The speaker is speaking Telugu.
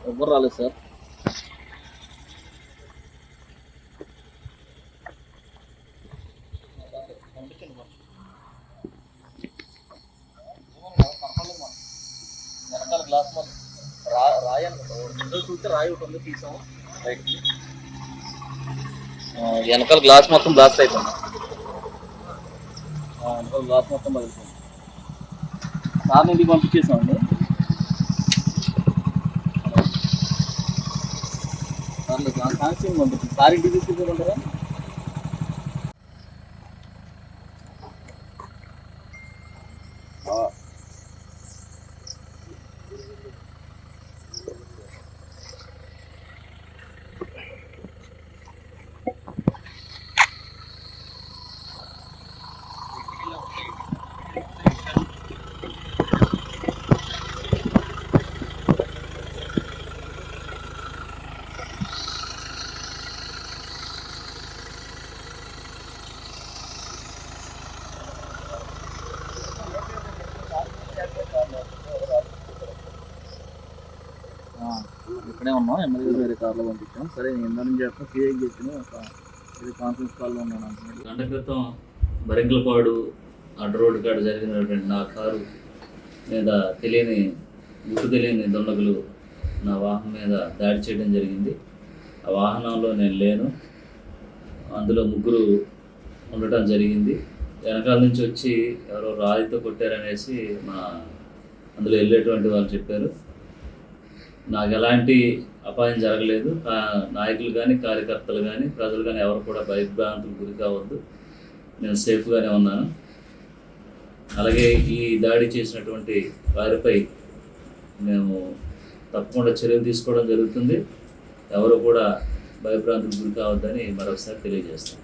ఎవ్వరు రాలేదు సార్. వెనకాల గ్లాస్ రాయి అనుకుంటా చూస్తే రాయి ఒకటి ఉంది, తీసాము బయటికి. వెనకాల గ్లాస్ మొత్తం బ్లాస్ట్ అయిపోయింది. వెనకాల గ్లాస్ మొత్తం పగిలిపోయింది. సార్ ఇంటికి పంపించేసామండి. సాంక్షన్ పంపించింది. సార్ ఇంటికి తీసుకుంటారా? ఇక్కడే ఉన్నాం. ఎమ్మెల్యే వేరే కార్లో పంపించాం. సరే నేను ఎందని చెప్పిన సీఐకి చెప్పిన ఇది కాన్ఫరెన్స్ కాల్లో ఉన్నాను అంటున్నాడు. గంట క్రితం బరింకలపాడు అడ్డు రోడ్డు కాడ జరిగినటువంటి నా కారు మీద తెలియని దుండగులు నా వాహనం మీద దాడి చేయడం జరిగింది. ఆ వాహనంలో నేను లేను. అందులో ముగ్గురు ఉండటం జరిగింది. వెనకాల నుంచి వచ్చి ఎవరో రాయితో కొట్టారనేసి అందులో వెళ్ళేటువంటి వాళ్ళు చెప్పారు. నాకు ఎలాంటి అపాయం జరగలేదు. నాయకులు కానీ, కార్యకర్తలు కానీ, ప్రజలు కానీ ఎవరు కూడా భయభ్రాంతులకు గురి కావద్దు. నేను సేఫ్గానే ఉన్నాను. అలాగే ఈ దాడి చేసినటువంటి వారిపై మేము తప్పకుండా చర్యలు తీసుకోవడం జరుగుతుంది. ఎవరు కూడా భయభ్రాంతులకు గురి కావద్దని మరొకసారి తెలియజేస్తాం.